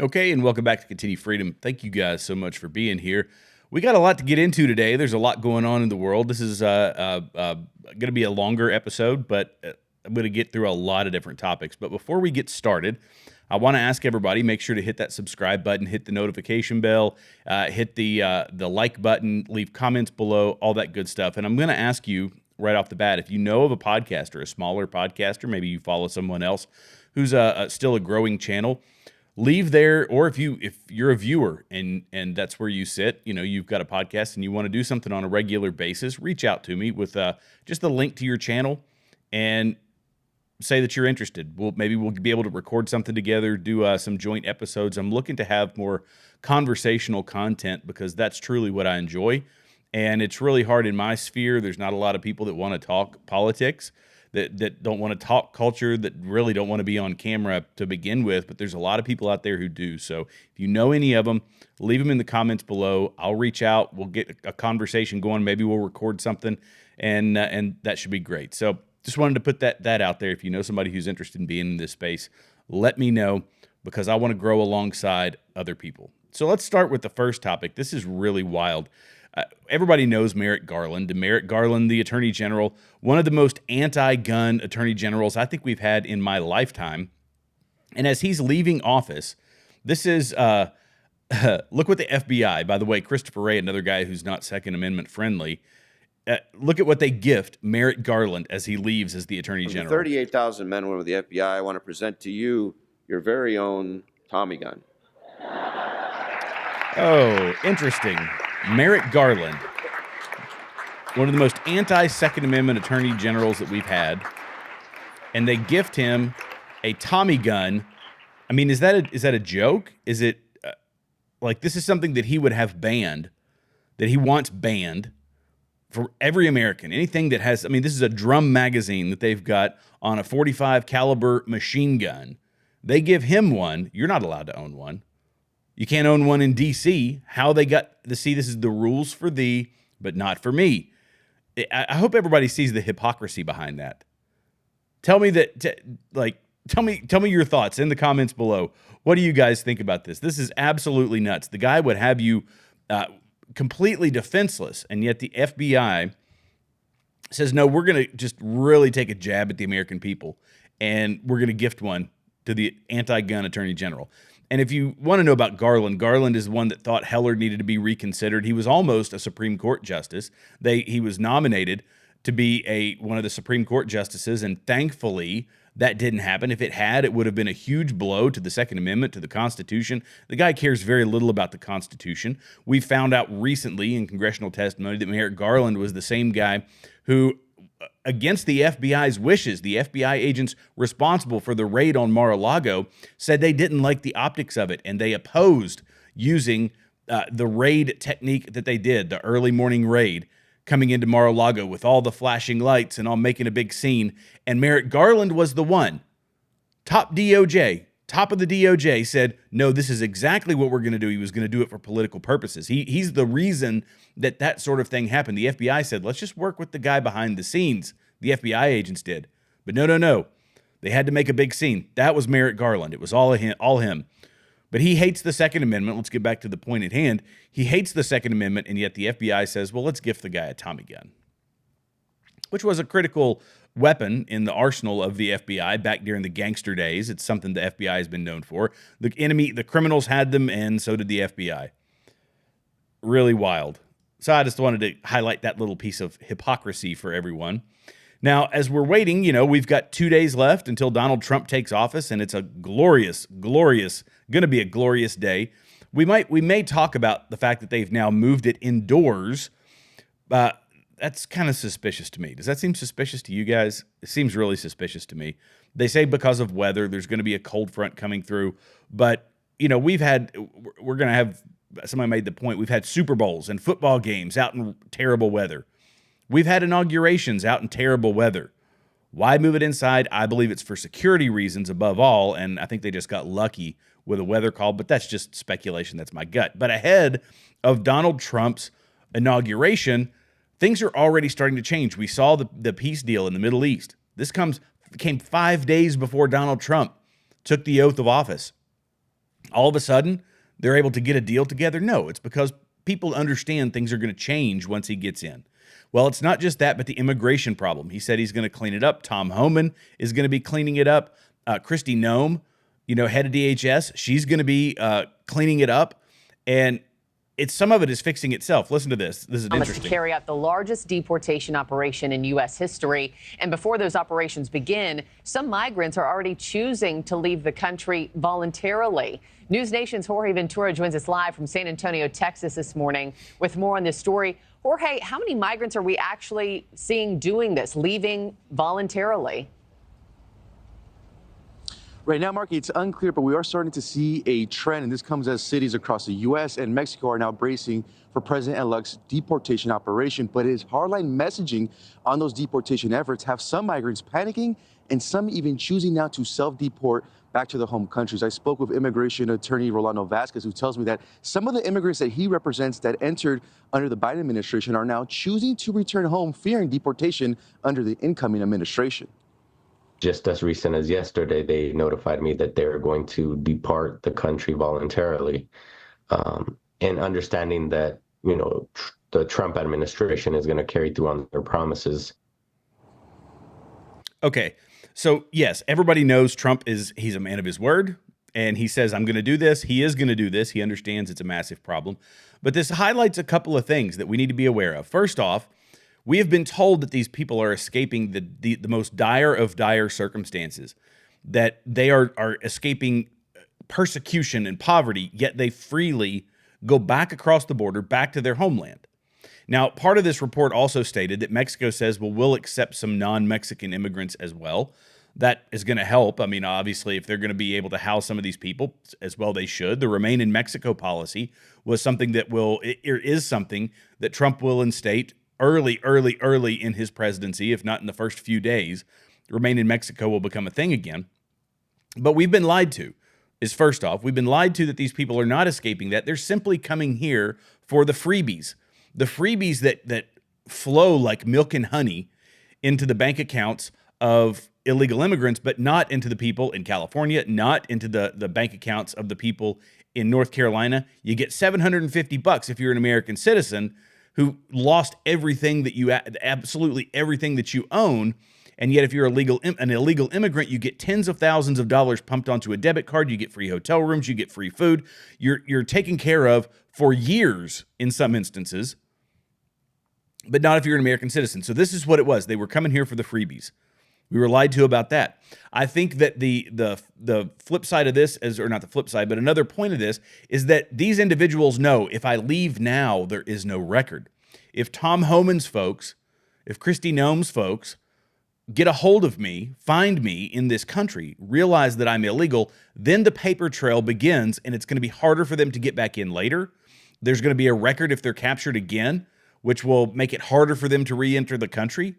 Okay, and welcome back to Continue Freedom. Thank you guys so much for being here. We got a lot to get into today. There's a lot going on in the world. This is going to be a longer episode, but I'm going to get through a lot of different topics. But before we get started, I want to ask everybody, make sure to hit that subscribe button, hit the notification bell, hit the like button, leave comments below, all that good stuff. And I'm going to ask you right off the bat, if you know of a podcaster, a smaller podcaster, maybe you follow someone else who's still a growing channel, leave there, or if you're a viewer and that's where you sit, you've got a podcast and you want to do something on a regular basis, reach out to me with just the link to your channel and say that you're interested. Maybe we'll be able to record something together, do some joint episodes. I'm looking to have more conversational content because that's truly what I enjoy. And it's really hard in my sphere. There's not a lot of people that want to talk politics, that don't want to talk culture, that really don't want to be on camera to begin with, but there's a lot of people out there who do. So if you know any of them, leave them in the comments below. I'll reach out. We'll get a conversation going. Maybe we'll record something, and that should be great. So just wanted to put that out there. If you know somebody who's interested in being in this space, let me know, because I want to grow alongside other people. So let's start with the first topic. This is really wild. Everybody knows Merrick Garland. Merrick Garland, the Attorney General, one of the most anti-gun Attorney Generals I think we've had in my lifetime. And as he's leaving office, this is, look what the FBI, by the way, Christopher Wray, another guy who's not Second Amendment friendly, look at what they gift Merrick Garland as he leaves as the Attorney General. 38,000 men and women of the FBI, I want to present to you your very own Tommy gun. Oh, interesting. Merrick Garland, one of the most anti-Second Amendment Attorney Generals that we've had, and they gift him a Tommy gun. I mean, is that a joke? Is it like this is something that he would have banned, that he wants banned for every American? Anything that has, I mean, this is a drum magazine that they've got on a .45 caliber machine gun. They give him one. You're not allowed to own one. You can't own one in D.C. How they got to see this is the rules for thee, but not for me. I hope everybody sees the hypocrisy behind that. Tell me tell me your thoughts in the comments below. What do you guys think about this? This is absolutely nuts. The guy would have you completely defenseless, and yet the FBI says, no, we're going to just really take a jab at the American people, and we're going to gift one to the anti-gun Attorney General. And if you want to know about Garland, Garland is one that thought Heller needed to be reconsidered. He was almost a Supreme Court justice. He was nominated to be one of the Supreme Court justices, and thankfully that didn't happen. If it had, it would have been a huge blow to the Second Amendment, to the Constitution. The guy cares very little about the Constitution. We found out recently in congressional testimony that Merrick Garland was the same guy who, against the FBI's wishes, the FBI agents responsible for the raid on Mar-A-Lago said they didn't like the optics of it, and they opposed using the raid technique that they did, the early morning raid, coming into Mar-A-Lago with all the flashing lights and all making a big scene. And Merrick Garland was the one, top of the DOJ, said, no, this is exactly what we're going to do. He was going to do it for political purposes. He's the reason that sort of thing happened. The FBI said, let's just work with the guy behind the scenes. The FBI agents did. But no. They had to make a big scene. That was Merrick Garland. It was all him. But he hates the Second Amendment. Let's get back to the point at hand. He hates the Second Amendment, and yet the FBI says, well, let's gift the guy a Tommy gun, which was a critical weapon in the arsenal of the FBI back during the gangster days. It's something the FBI has been known for. The criminals had them, and so did the FBI. Really wild. So I just wanted to highlight that little piece of hypocrisy for everyone. Now, as we're waiting, we've got 2 days left until Donald Trump takes office, and it's a going to be a glorious day. We may talk about the fact that they've now moved it indoors. That's kind of suspicious to me. Does that seem suspicious to you guys? It seems really suspicious to me. They say because of weather, there's going to be a cold front coming through. But, we're going to have, somebody made the point, we've had Super Bowls and football games out in terrible weather. We've had inaugurations out in terrible weather. Why move it inside? I believe it's for security reasons above all, and I think they just got lucky with a weather call, but that's just speculation. That's my gut. But ahead of Donald Trump's inauguration, Things are already starting to change. We saw the peace deal in the Middle East. This came 5 days before Donald Trump took the oath of office. All of a sudden, they're able to get a deal together? No, it's because people understand things are going to change once he gets in. Well, it's not just that, but the immigration problem. He said he's going to clean it up. Tom Homan is going to be cleaning it up. Kristi Noem, head of DHS, she's going to be cleaning it up. And some of it is fixing itself. Listen to this. This is interesting. To carry out the largest deportation operation in U.S. history. And before those operations begin, some migrants are already choosing to leave the country voluntarily. News Nation's Jorge Ventura joins us live from San Antonio, Texas this morning with more on this story. Jorge, how many migrants are we actually seeing doing this, leaving voluntarily? Right now, Marky, it's unclear, but we are starting to see a trend, and this comes as cities across the U.S. and Mexico are now bracing for President-elect's deportation operation. But his hardline messaging on those deportation efforts have some migrants panicking and some even choosing now to self-deport back to their home countries. I spoke with immigration attorney Rolando Vasquez, who tells me that some of the immigrants that he represents that entered under the Biden administration are now choosing to return home, fearing deportation under the incoming administration. Just as recent as yesterday, they notified me that they're going to depart the country voluntarily, and understanding that, the Trump administration is going to carry through on their promises. Okay. So yes, everybody knows he's a man of his word, and he says, I'm going to do this. He is going to do this. He understands it's a massive problem. But this highlights a couple of things that we need to be aware of. First off, we have been told that these people are escaping the most dire of dire circumstances, that they are escaping persecution and poverty, yet they freely go back across the border, back to their homeland. Now, part of this report also stated that Mexico says, well, we'll accept some non-Mexican immigrants as well. That is going to help. I mean, obviously, if they're going to be able to house some of these people, as well they should. The Remain in Mexico policy was something that is something that Trump will instate early in his presidency, if not in the first few days. Remain in Mexico will become a thing again. But we've been lied to, first off. We've been lied to that these people are not escaping that. They're simply coming here for the freebies. The freebies that flow like milk and honey into the bank accounts of illegal immigrants, but not into the people in California, not into the bank accounts of the people in North Carolina. You get $750 if you're an American citizen who lost everything absolutely everything that you own. And yet if you're an illegal immigrant, you get tens of thousands of dollars pumped onto a debit card. You get free hotel rooms. You get free food. You're taken care of for years in some instances, but not if you're an American citizen. So this is what it was. They were coming here for the freebies. We were lied to about that. I think that the flip side of this or not the flip side, but another point of this is that these individuals know if I leave now, there is no record. If Tom Homan's folks, if Kristi Noem's folks get a hold of me, find me in this country, realize that I'm illegal, then the paper trail begins, and it's going to be harder for them to get back in later. There's going to be a record if they're captured again, which will make it harder for them to re-enter the country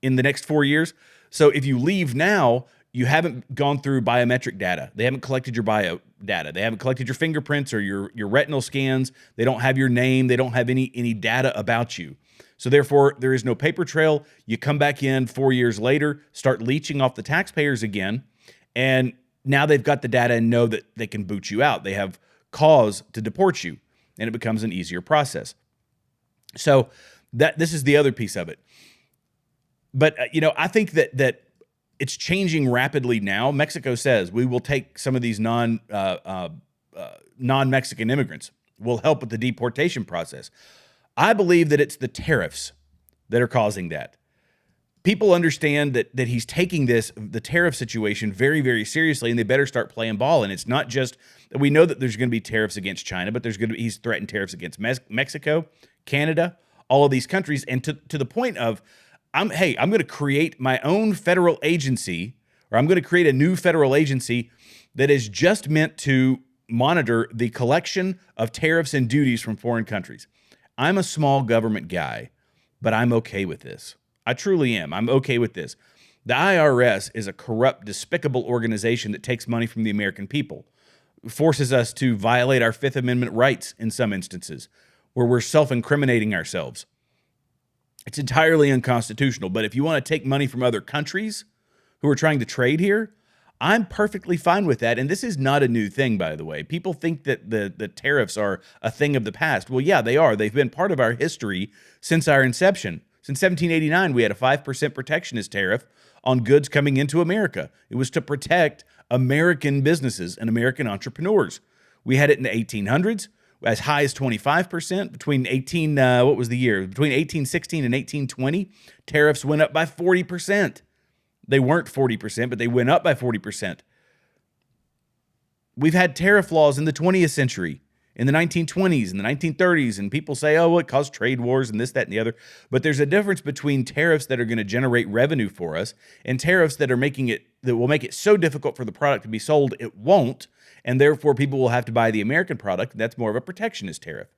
in the next 4 years. So if you leave now, you haven't gone through biometric data. They haven't collected your bio data. They haven't collected your fingerprints or your retinal scans. They don't have your name. They don't have any data about you. So therefore, there is no paper trail. You come back in 4 years later, start leeching off the taxpayers again, and now they've got the data and know that they can boot you out. They have cause to deport you, and it becomes an easier process. So this is the other piece of it. But, I think that it's changing rapidly now. Mexico says we will take some of these non-Mexican immigrants. We'll help with the deportation process. I believe that it's the tariffs that are causing that. People understand that he's taking the tariff situation very, very seriously, and they better start playing ball. And it's not just that we know that there's going to be tariffs against China, but he's threatened tariffs against Mexico, Canada, all of these countries. And to the point of, I'm going to create my own federal agency, or I'm going to create a new federal agency that is just meant to monitor the collection of tariffs and duties from foreign countries. I'm a small government guy, but I'm okay with this. I truly am. I'm okay with this. The IRS is a corrupt, despicable organization that takes money from the American people, forces us to violate our Fifth Amendment rights in some instances, where we're self-incriminating ourselves. It's entirely unconstitutional. But if you want to take money from other countries who are trying to trade here, I'm perfectly fine with that. And this is not a new thing, by the way. People think that the tariffs are a thing of the past. Well, yeah, they are. They've been part of our history since our inception. Since 1789, we had a 5% protectionist tariff on goods coming into America. It was to protect American businesses and American entrepreneurs. We had it in the 1800s, as high as 25%. Between 1816 and 1820, tariffs went up by 40%. They weren't 40%, but they went up by 40%. We've had tariff laws in the 20th century, in the 1920s and the 1930s, and people say, oh, well, it caused trade wars and this, that, and the other. But there's a difference between tariffs that are going to generate revenue for us and tariffs that will make it so difficult for the product to be sold, it won't, and therefore people will have to buy the American product. That's more of a protectionist tariff.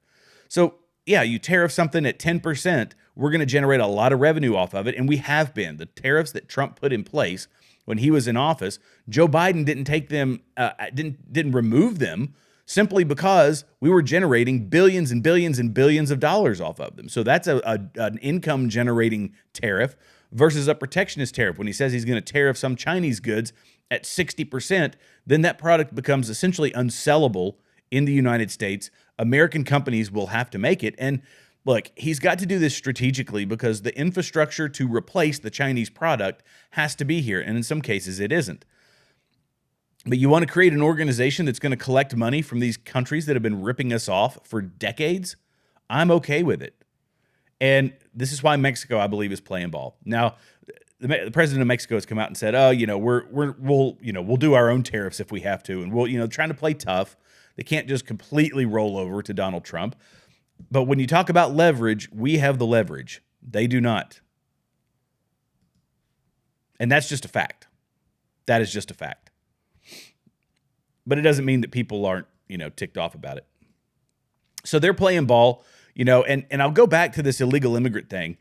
So yeah, you tariff something at 10%, we're going to generate a lot of revenue off of it, and we have been. The tariffs that Trump put in place when he was in office, Joe Biden didn't take them, didn't remove them, simply because we were generating billions and billions and billions of dollars off of them. So that's an income-generating tariff versus a protectionist tariff. When he says he's going to tariff some Chinese goods at 60%, then that product becomes essentially unsellable in the United States. American companies will have to make it. And look, he's got to do this strategically because the infrastructure to replace the Chinese product has to be here. And in some cases, it isn't. But you want to create an organization that's going to collect money from these countries that have been ripping us off for decades? I'm okay with it. And this is why Mexico, I believe, is playing ball. Now, the president of Mexico has come out and said, "Oh, we'll do our own tariffs if we have to," and we'll, trying to play tough. They can't just completely roll over to Donald Trump. But when you talk about leverage, we have the leverage. They do not, and that's just a fact. That is just a fact. But it doesn't mean that people aren't, ticked off about it. So they're playing ball, and I'll go back to this illegal immigrant thing.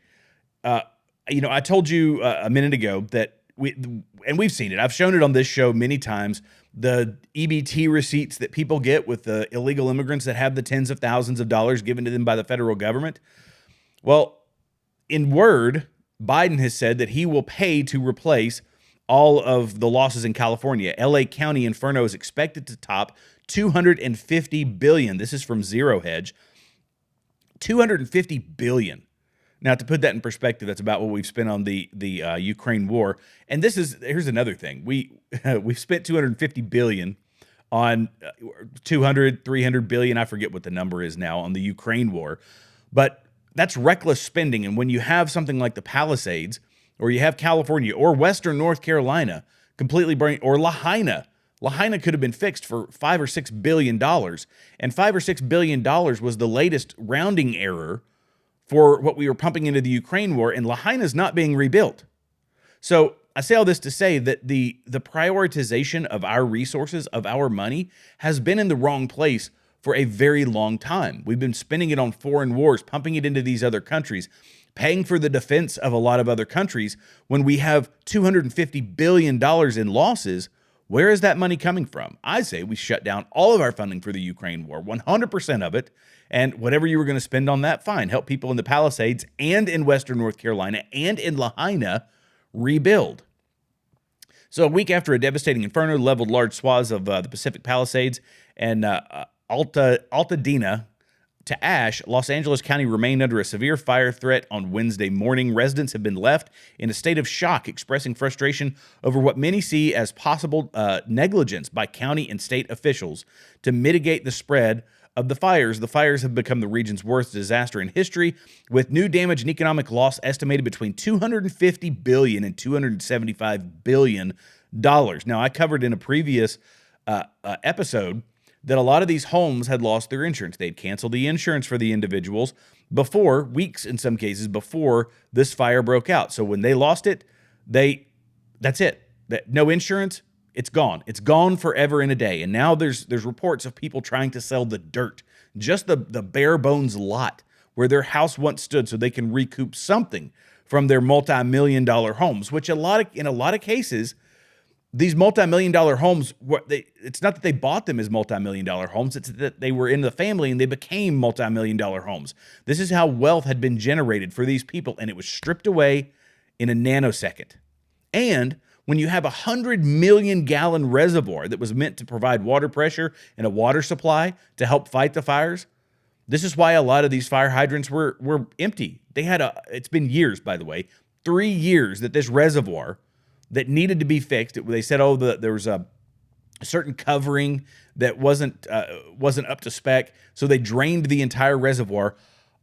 I told you a minute ago that we've seen it. I've shown it on this show many times. The EBT receipts that people get with the illegal immigrants that have the tens of thousands of dollars given to them by the federal government. Well, in word, Biden has said that he will pay to replace all of the losses in California. LA County Inferno is expected to top $250 billion. This is from Zero Hedge. $250 billion. Now, to put that in perspective, that's about what we've spent on the Ukraine war. And here's another thing. We've spent $250 billion on 200, 300 billion. I forget what the number is now on the Ukraine war. But that's reckless spending. And when you have something like the Palisades, or you have California or Western North Carolina completely burning, or Lahaina. Lahaina could have been fixed for $5 or $6 billion. And $5 or $6 billion was the latest rounding error for what we were pumping into the Ukraine war, and Lahaina's not being rebuilt. So I say all this to say that the prioritization of our resources, of our money, has been in the wrong place for a very long time. We've been spending it on foreign wars, pumping it into these other countries, paying for the defense of a lot of other countries. When we have $250 billion in losses, where is that money coming from? I say we shut down all of our funding for the Ukraine war, 100% of it, and whatever you were going to spend on that, fine. Help people in the Palisades and in Western North Carolina and in Lahaina rebuild. So a week after a devastating inferno leveled large swaths of the Pacific Palisades and Altadena to ash, Los Angeles County remained under a severe fire threat on Wednesday morning. Residents have been left in a state of shock, expressing frustration over what many see as possible negligence by county and state officials to mitigate the spread of the fires. The fires have become the region's worst disaster in history, with new damage and economic loss estimated between $250 billion and $275 billion. Now, I covered in a previous episode that a lot of these homes had lost their insurance. They'd canceled the insurance for the individuals before, weeks in some cases, before this fire broke out. So when they lost it, that's it. No insurance, it's gone. It's gone forever in a day. And now there's reports of people trying to sell the dirt, just the bare bones lot where their house once stood so they can recoup something from their multi-million-dollar homes, which in a lot of cases, These multi-million-dollar homes, it's not that they bought them as multi-million-dollar homes. It's that they were in the family and they became multi-million-dollar homes. This is how wealth had been generated for these people, and it was stripped away in a nanosecond. And when you have 100 million gallon reservoir that was meant to provide water pressure and a water supply to help fight the fires, this is why a lot of these fire hydrants were empty. It's been years, by the way, 3 years that this reservoir that needed to be fixed. They said, there was a certain covering that wasn't up to spec, so they drained the entire reservoir.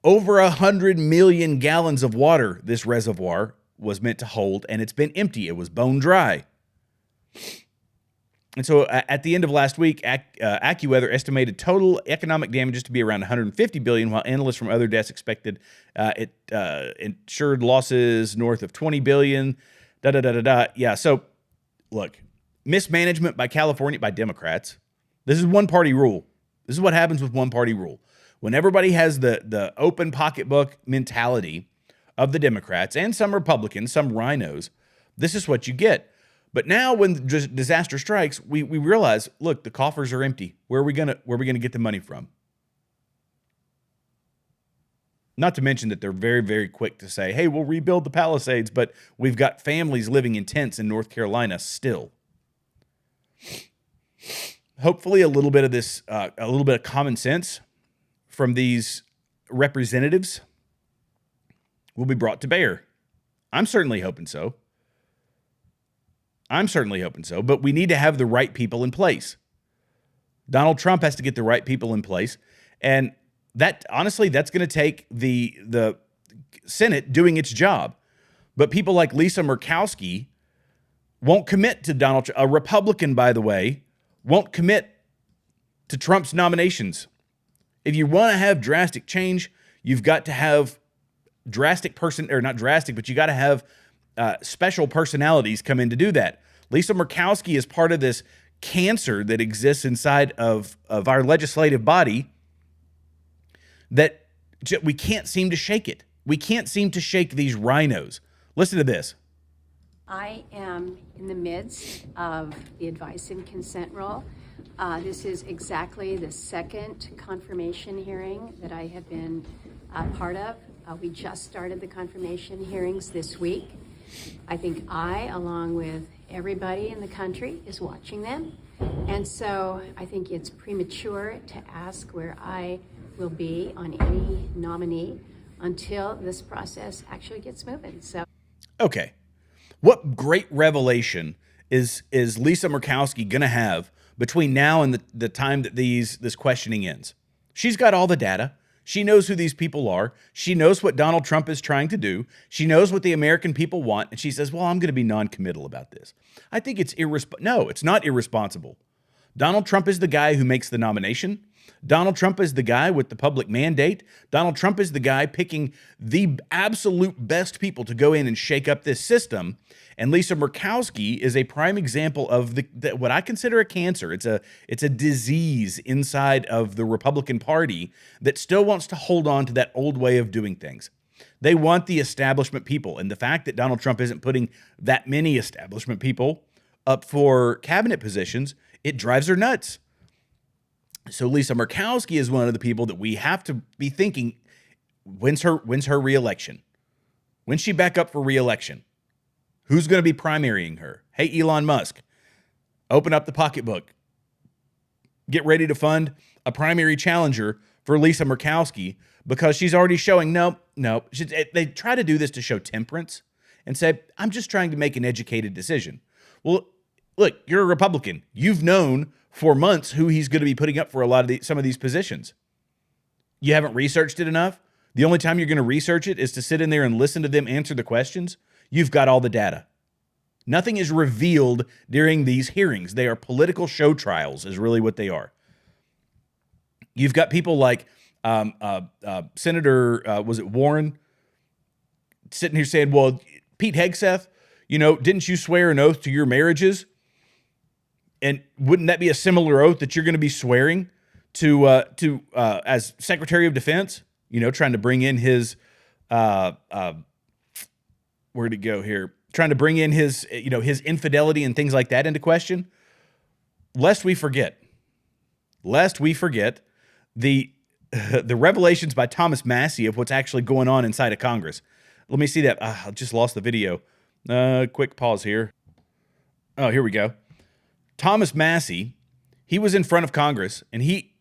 Over 100 million gallons of water this reservoir was meant to hold, and it's been empty. It was bone dry. And so at the end of last week, AccuWeather estimated total economic damages to be around $150 billion, while analysts from other desks expected insured losses north of $20 billion. Yeah, so look, mismanagement by California, by Democrats. This is one-party rule. This is what happens with one-party rule. When everybody has the open pocketbook mentality of the Democrats and some Republicans, some rhinos, this is what you get. But now when disaster strikes, we realize, look, the coffers are empty. Where are we gonna get the money from? Not to mention that they're very, very quick to say, hey, we'll rebuild the Palisades, but we've got families living in tents in North Carolina still. Hopefully a little bit of this, a little bit of common sense from these representatives will be brought to bear. I'm certainly hoping so. But we need to have the right people in place. Donald Trump has to get the right people in place. And that, honestly, that's going to take the Senate doing its job. But people like Lisa Murkowski won't commit to Donald Trump. A Republican, by the way, won't commit to Trump's nominations. If you want to have drastic change, you've got to have you got to have special personalities come in to do that. Lisa Murkowski is part of this cancer that exists inside of our legislative body that we can't seem to shake it. We can't seem to shake these rhinos. Listen to this. I am in the midst of the advice and consent rule. This is exactly the second confirmation hearing that I have been part of. We just started the confirmation hearings this week. I think along with everybody in the country, is watching them. And so I think it's premature to ask where I will be on any nominee until this process actually gets moving. So, okay, what great revelation is Lisa Murkowski going to have between now and the time that this questioning ends? She's got all the data. She knows who these people are. She knows what Donald Trump is trying to do. She knows what the American people want. And she says, well, I'm going to be non-committal about this. I think it's No, it's not irresponsible. Donald Trump is the guy who makes the nomination. Donald Trump is the guy with the public mandate. Donald Trump is the guy picking the absolute best people to go in and shake up this system. And Lisa Murkowski is a prime example of what I consider a cancer. It's a disease inside of the Republican Party that still wants to hold on to that old way of doing things. They want the establishment people. And the fact that Donald Trump isn't putting that many establishment people up for cabinet positions, it drives her nuts. So Lisa Murkowski is one of the people that we have to be thinking, when's her reelection? When's she back up for reelection? Who's going to be primarying her? Hey, Elon Musk, open up the pocketbook. Get ready to fund a primary challenger for Lisa Murkowski because she's already showing, no. They try to do this to show temperance and say, I'm just trying to make an educated decision. Well, look, you're a Republican. You've known for months who he's going to be putting up for some of these positions. You haven't researched it enough. The only time you're going to research it is to sit in there and listen to them answer the questions. You've got all the data. Nothing is revealed during these hearings. They are political show trials is really what they are. You've got people like Senator, was it Warren, sitting here saying, well, Pete Hegseth, didn't you swear an oath to your marriages? And wouldn't that be a similar oath that you're going to be swearing to as Secretary of Defense? Trying to bring in his where'd it go here? trying to bring in his, his infidelity and things like that into question, lest we forget the revelations by Thomas Massie of what's actually going on inside of Congress. Let me see that. I just lost the video. Quick pause here. Oh, here we go. Thomas Massie, he was in front of Congress, and he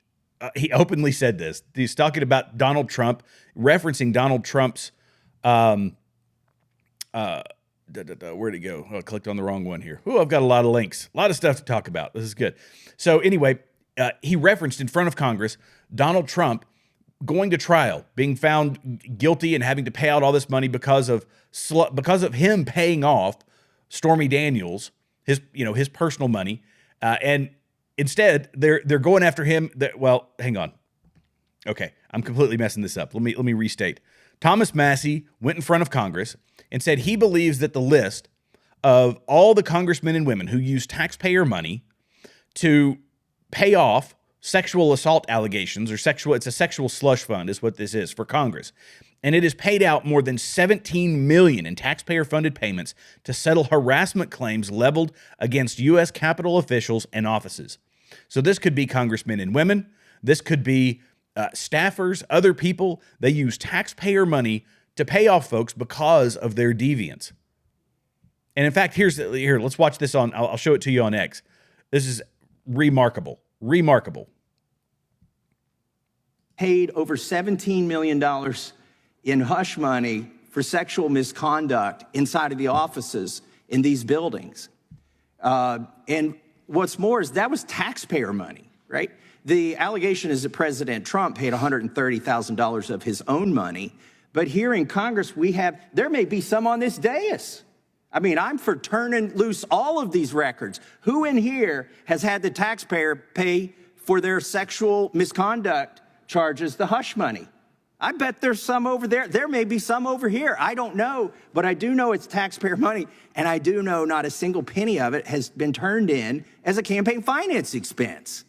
openly said this. He's talking about Donald Trump, referencing Donald Trump's, where'd it go? Oh, I clicked on the wrong one here. Oh, I've got a lot of links, a lot of stuff to talk about. This is good. So anyway, he referenced in front of Congress Donald Trump going to trial, being found guilty and having to pay out all this money because of him paying off Stormy Daniels, his personal money, and instead they're going after him. Well, hang on. Okay, I'm completely messing this up. Let me restate. Thomas Massie went in front of Congress and said he believes that the list of all the congressmen and women who use taxpayer money to pay off sexual assault allegations it's a sexual slush fund is what this is for Congress. And it has paid out more than $17 million in taxpayer-funded payments to settle harassment claims leveled against U.S. Capitol officials and offices. So this could be congressmen and women. This could be staffers, other people. They use taxpayer money to pay off folks because of their deviance. And in fact, here, let's watch this I'll show it to you on X. This is remarkable. Paid over $17 million in hush money for sexual misconduct inside of the offices in these buildings. And what's more is that was taxpayer money, right? The allegation is that President Trump paid $130,000 of his own money. But here in Congress, there may be some on this dais. I mean, I'm for turning loose all of these records. Who in here has had the taxpayer pay for their sexual misconduct charges the hush money? I bet there's some over there. There may be some over here. I don't know, but I do know it's taxpayer money, and I do know not a single penny of it has been turned in as a campaign finance expense.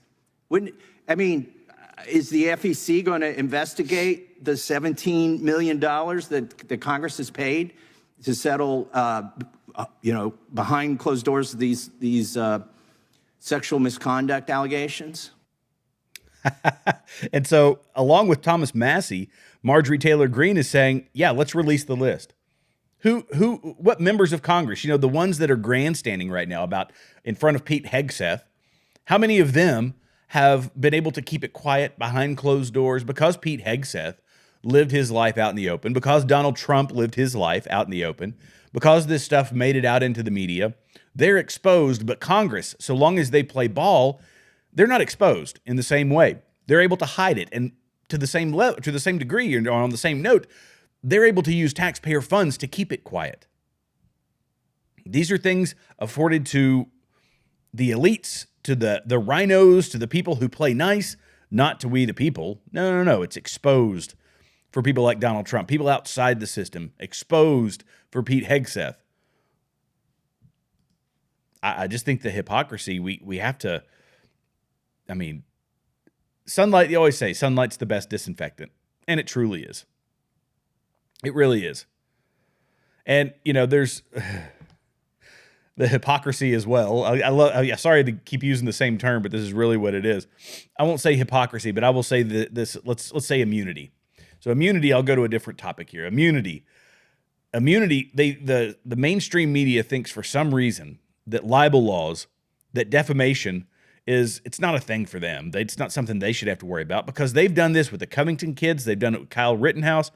Is the FEC going to investigate the $17 million that Congress has paid to settle, behind closed doors these sexual misconduct allegations? And so, along with Thomas Massie, Marjorie Taylor Greene is saying, yeah, let's release the list. What members of Congress, the ones that are grandstanding right now about in front of Pete Hegseth, how many of them have been able to keep it quiet behind closed doors because Pete Hegseth lived his life out in the open, because Donald Trump lived his life out in the open, because this stuff made it out into the media? They're exposed, but Congress, so long as they play ball, they're not exposed in the same way. They're able to hide it, and to the same level, to the same degree, or on the same note, they're able to use taxpayer funds to keep it quiet. These are things afforded to the elites, to the rhinos, to the people who play nice, not to we the people. No. It's exposed for people like Donald Trump, people outside the system, exposed for Pete Hegseth. I just think the hypocrisy, we have to, sunlight, you always say sunlight's the best disinfectant, and it truly is. It really is. And, there's the hypocrisy as well. Sorry to keep using the same term, but this is really what it is. I won't say hypocrisy, but I will say this, let's say immunity. So immunity, I'll go to a different topic here. Immunity, the mainstream media thinks for some reason that libel laws, that defamation it's not a thing for them. It's not something they should have to worry about, because they've done this with the Covington kids. They've done it with Kyle Rittenhouse,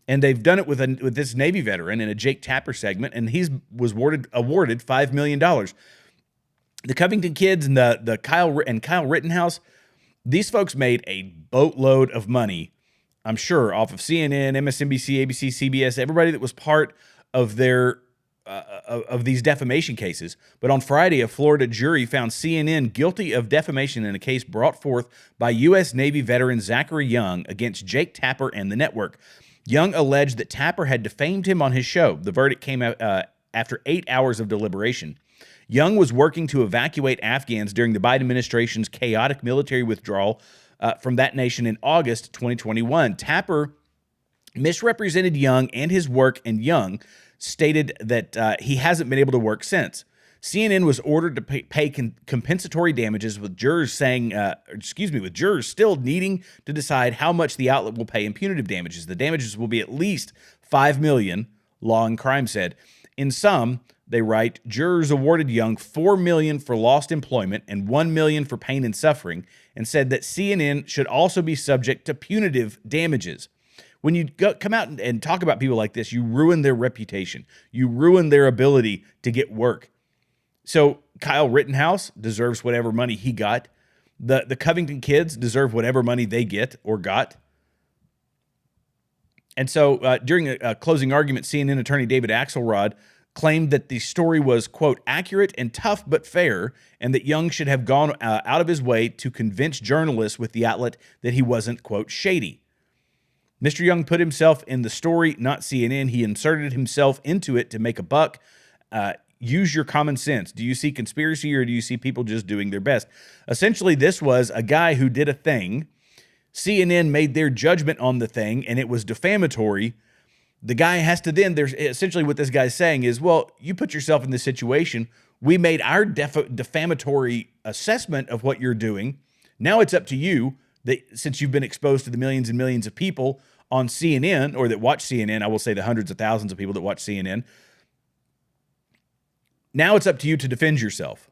and they've done it with this Navy veteran in a Jake Tapper segment, and he was awarded $5 million. The Covington kids and the Kyle Rittenhouse, these folks made a boatload of money, I'm sure, off of CNN, MSNBC, ABC, CBS, everybody that was part of their of these defamation cases. But on Friday, a Florida jury found CNN guilty of defamation in a case brought forth by U.S. Navy veteran Zachary Young against Jake Tapper and the network. Young alleged that Tapper had defamed him on his show. The verdict came out after 8 hours of deliberation. Young was working to evacuate Afghans during the Biden administration's chaotic military withdrawal from that nation in August 2021. Tapper misrepresented Young and his work, and Young stated that he hasn't been able to work since. CNN was ordered to pay compensatory damages, with jurors with jurors still needing to decide how much the outlet will pay in punitive damages. The damages will be at least $5 million, Law and Crime said. In sum, they write, jurors awarded Young $4 million for lost employment and $1 million for pain and suffering, and said that CNN should also be subject to punitive damages. When you come out and talk about people like this, you ruin their reputation. You ruin their ability to get work. So Kyle Rittenhouse deserves whatever money he got. The Covington kids deserve whatever money they get or got. And so during a closing argument, CNN attorney David Axelrod claimed that the story was, quote, accurate and tough but fair, and that Young should have gone out of his way to convince journalists with the outlet that he wasn't, quote, shady. Mr. Young put himself in the story, not CNN. He inserted himself into it to make a buck. Use your common sense. Do you see conspiracy, or do you see people just doing their best? Essentially, this was a guy who did a thing. CNN made their judgment on the thing, and it was defamatory. The guy has to then, there's essentially what this guy's saying is, well, you put yourself in this situation. We made our defamatory assessment of what you're doing. Now it's up to you, that since you've been exposed to the millions and millions of people on CNN, or that watch CNN, I will say the hundreds of thousands of people that watch CNN, now it's up to you to defend yourself.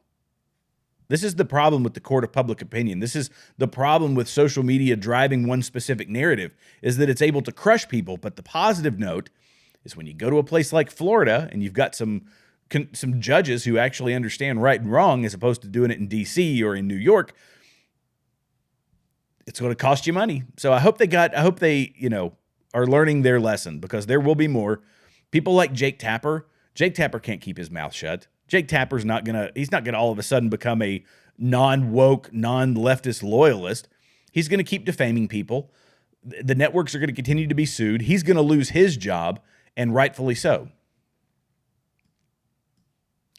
This is the problem with the court of public opinion. This is the problem with social media driving one specific narrative, is that it's able to crush people. But the positive note is when you go to a place like Florida and you've got some judges who actually understand right and wrong, as opposed to doing it in D.C. or in New York, it's going to cost you money. So I hope they are learning their lesson, because there will be more. People like Jake Tapper. Jake Tapper can't keep his mouth shut. Jake Tapper's he's not gonna all of a sudden become a non-woke, non-leftist loyalist. He's gonna keep defaming people. The networks are gonna continue to be sued. He's gonna lose his job, and rightfully so,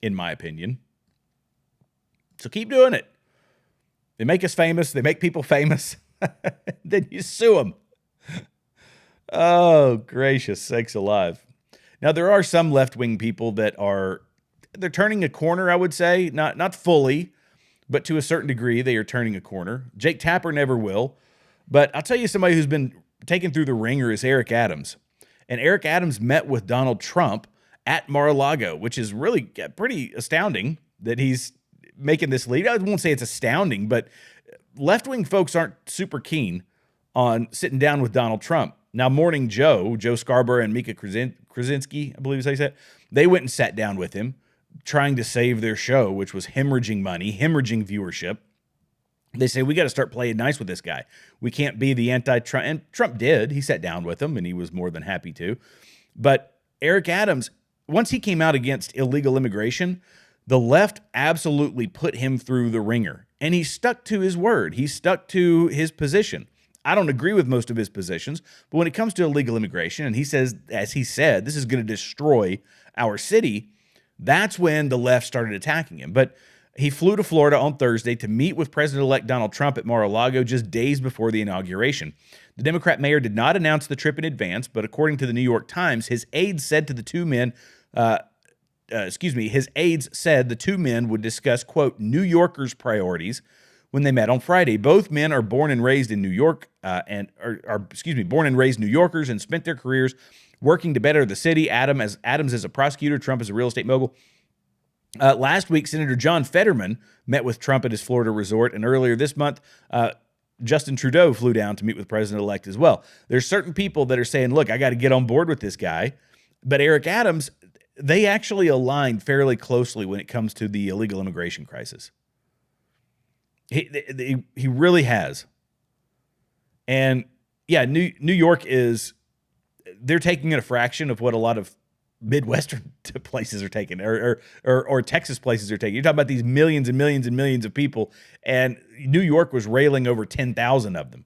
in my opinion. So keep doing it. They make us famous. They make people famous. Then you sue them. Oh, gracious sakes alive. Now, there are some left-wing people that they're turning a corner, I would say. Not fully, but to a certain degree, they are turning a corner. Jake Tapper never will. But I'll tell you, somebody who's been taken through the ringer is Eric Adams. And Eric Adams met with Donald Trump at Mar-a-Lago, which is really pretty astounding that he's making this lead. I won't say it's astounding, but left-wing folks aren't super keen on sitting down with Donald Trump. Now, Morning Joe Scarborough, and Mika Krasinski, I believe is how you said it, they went and sat down with him, trying to save their show, which was hemorrhaging money, hemorrhaging viewership. They say, we got to start playing nice with this guy. We can't be the anti-Trump. And Trump did. He sat down with him, and he was more than happy to. But Eric Adams, once he came out against illegal immigration, the left absolutely put him through the ringer. And he stuck to his word. He stuck to his position. I don't agree with most of his positions, but when it comes to illegal immigration, and he says, as he said, this is going to destroy our city, that's when the left started attacking him. But he flew to Florida on Thursday to meet with President-elect Donald Trump at Mar-a-Lago just days before the inauguration. The Democrat mayor did not announce the trip in advance, but according to the New York Times, his aides said the two men would discuss, quote, New Yorkers' priorities when they met on Friday. Both men are born and raised in New York, born and raised New Yorkers, and spent their careers working to better the city. Adams is a prosecutor. Trump is a real estate mogul. Last week, Senator John Fetterman met with Trump at his Florida resort, and earlier this month, Justin Trudeau flew down to meet with President-elect as well. There's certain people that are saying, look, I got to get on board with this guy. But Eric Adams, they actually aligned fairly closely when it comes to the illegal immigration crisis. He really has. And yeah, New York they're taking a fraction of what a lot of Midwestern places are taking, or Texas places are taking. You're talking about these millions and millions and millions of people, and New York was railing over 10,000 of them.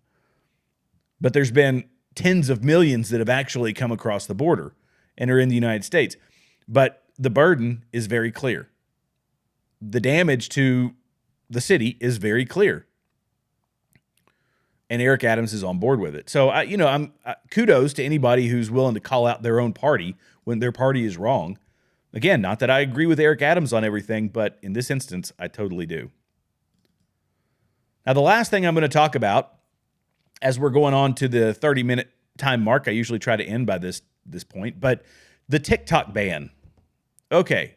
But there's been tens of millions that have actually come across the border and are in the United States. But the burden is very clear. The damage to the city is very clear. and Eric Adams is on board with it. So, I'm kudos to anybody who's willing to call out their own party when their party is wrong. Again, not that I agree with Eric Adams on everything, but in this instance, I totally do. Now, the last thing I'm going to talk about, as we're going on to the 30-minute time mark, I usually try to end by this point, but the TikTok ban. Okay,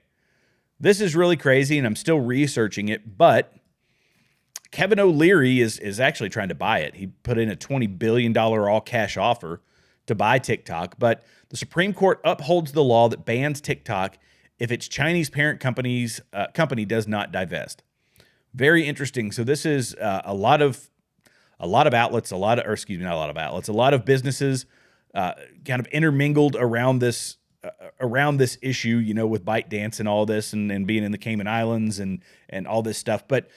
this is really crazy, and I'm still researching it, but Kevin O'Leary is actually trying to buy it. He put in a $20 billion all-cash offer to buy TikTok, but the Supreme Court upholds the law that bans TikTok if its Chinese parent company does not divest. Very interesting. So this is a lot of outlets, a lot of businesses kind of intermingled around this issue, with ByteDance and all this, and being in the Cayman Islands and all this stuff, but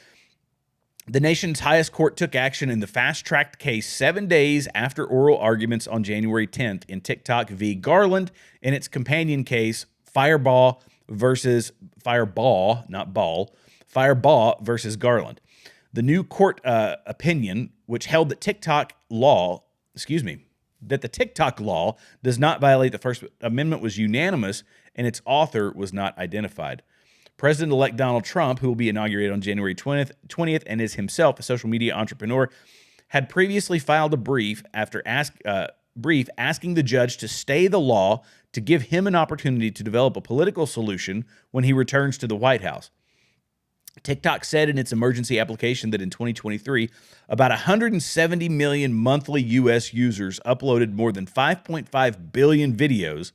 the nation's highest court took action in the fast-tracked case 7 days after oral arguments on January 10th in TikTok v. Garland in its companion case, Firebaugh versus Garland. The new court opinion, which held that the TikTok law does not violate the First Amendment, was unanimous, and its author was not identified. President-elect Donald Trump, who will be inaugurated on January 20th and is himself a social media entrepreneur, had previously filed a brief asking the judge to stay the law to give him an opportunity to develop a political solution when he returns to the White House. TikTok said in its emergency application that in 2023, about 170 million monthly U.S. users uploaded more than 5.5 billion videos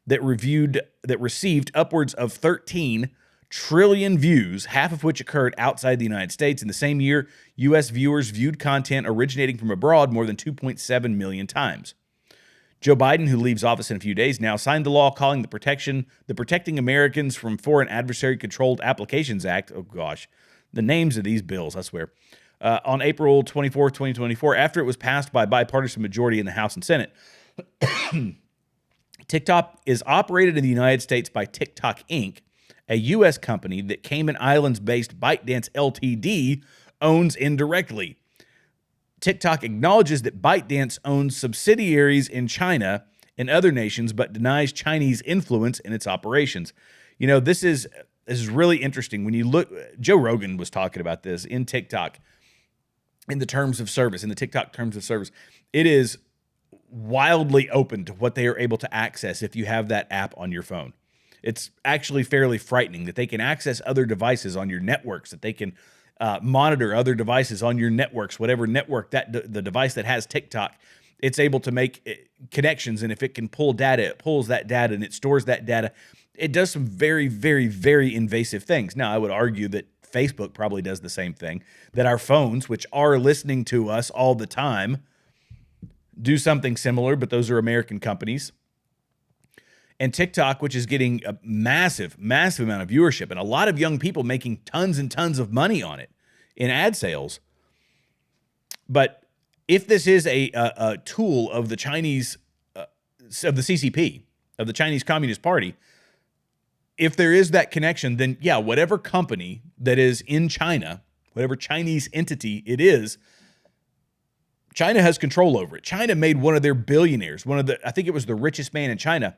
that received upwards of 13 trillion views, half of which occurred outside the United States. In the same year, U.S. viewers viewed content originating from abroad more than 2.7 million times. Joe Biden, who leaves office in a few days now, signed the law calling the Protecting Americans from Foreign Adversary-Controlled Applications Act. Oh, gosh. The names of these bills, I swear. On April 24, 2024, after it was passed by a bipartisan majority in the House and Senate. TikTok is operated in the United States by TikTok Inc., a U.S. company that Cayman Islands-based ByteDance Ltd. Owns indirectly. TikTok acknowledges that ByteDance owns subsidiaries in China and other nations, but denies Chinese influence in its operations. This is really interesting. When you look, Joe Rogan was talking about this in TikTok, in the terms of service, in the TikTok terms of service. It is wildly open to what they are able to access if you have that app on your phone. It's actually fairly frightening that they can access other devices on your networks, that they can monitor other devices on your networks, whatever network the device that has TikTok, it's able to make connections. And if it can pull data, it pulls that data and it stores that data. It does some very, very, very invasive things. Now, I would argue that Facebook probably does the same thing, that our phones, which are listening to us all the time, do something similar, but those are American companies. And TikTok, which is getting a massive, massive amount of viewership and a lot of young people making tons and tons of money on it in ad sales. But if this is a tool of the Chinese, of the CCP, of the Chinese Communist Party, if there is that connection, then yeah, whatever company that is in China, whatever Chinese entity it is, China has control over it. China made one of their billionaires, I think it was the richest man in China,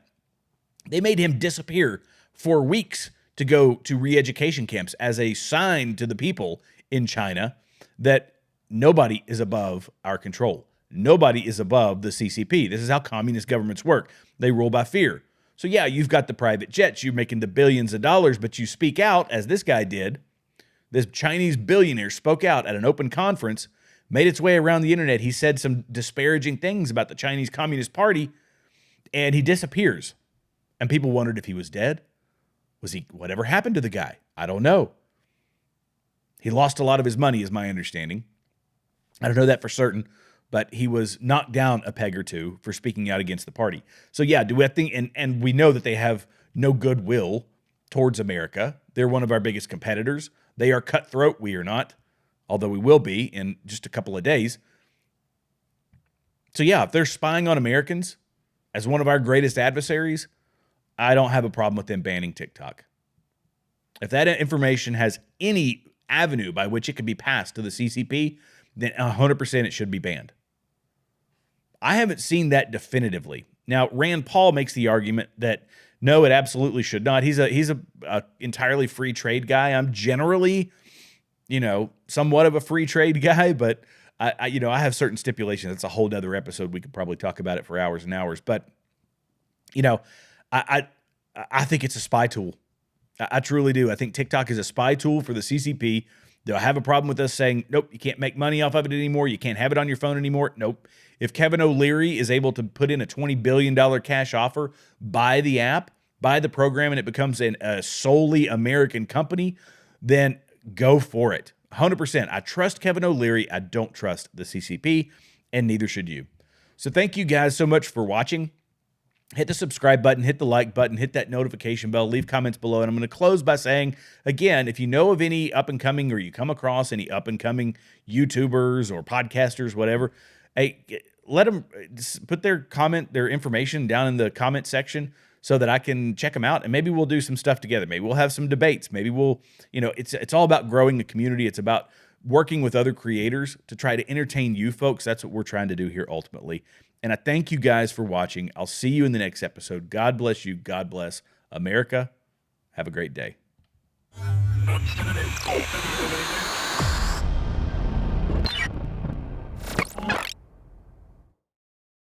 they made him disappear for weeks to go to re-education camps as a sign to the people in China that nobody is above our control. Nobody is above the CCP. This is how communist governments work. They rule by fear. So yeah, you've got the private jets, you're making the billions of dollars, but you speak out, as this guy did. This Chinese billionaire spoke out at an open conference, made its way around the internet. He said some disparaging things about the Chinese Communist Party, and he disappears. And people wondered if he was dead. Whatever happened to the guy? I don't know. He lost a lot of his money, is my understanding. I don't know that for certain, but he was knocked down a peg or two for speaking out against the party. So yeah, do we think, and we know that they have no goodwill towards America. They're one of our biggest competitors. They are cutthroat. We are not, although we will be in just a couple of days. So yeah, if they're spying on Americans as one of our greatest adversaries, I don't have a problem with them banning TikTok. If that information has any avenue by which it can be passed to the CCP, then 100% it should be banned. I haven't seen that definitively. Now, Rand Paul makes the argument that no, it absolutely should not. He's a entirely free trade guy. I'm generally, somewhat of a free trade guy, but I have certain stipulations. It's a whole nother episode. We could probably talk about it for hours and hours. But, I think it's a spy tool. I truly do. I think TikTok is a spy tool for the CCP. They'll have a problem with us saying, nope, you can't make money off of it anymore. You can't have it on your phone anymore. Nope. If Kevin O'Leary is able to put in a $20 billion cash offer, buy the app, buy the program, and it becomes a solely American company, then go for it. 100%. I trust Kevin O'Leary. I don't trust the CCP, and neither should you. So thank you guys so much for watching. Hit the subscribe button, hit the like button, hit that notification bell, leave comments below. And I'm going to close by saying, again, if you know of any up-and-coming or you come across any up-and-coming YouTubers or podcasters, whatever, hey, let them put their information down in the comment section so that I can check them out. And maybe we'll do some stuff together. Maybe we'll have some debates. Maybe we'll, it's all about growing the community. It's about working with other creators to try to entertain you folks. That's what we're trying to do here ultimately. And I thank you guys for watching. I'll see you in the next episode. God bless you. God bless America. Have a great day.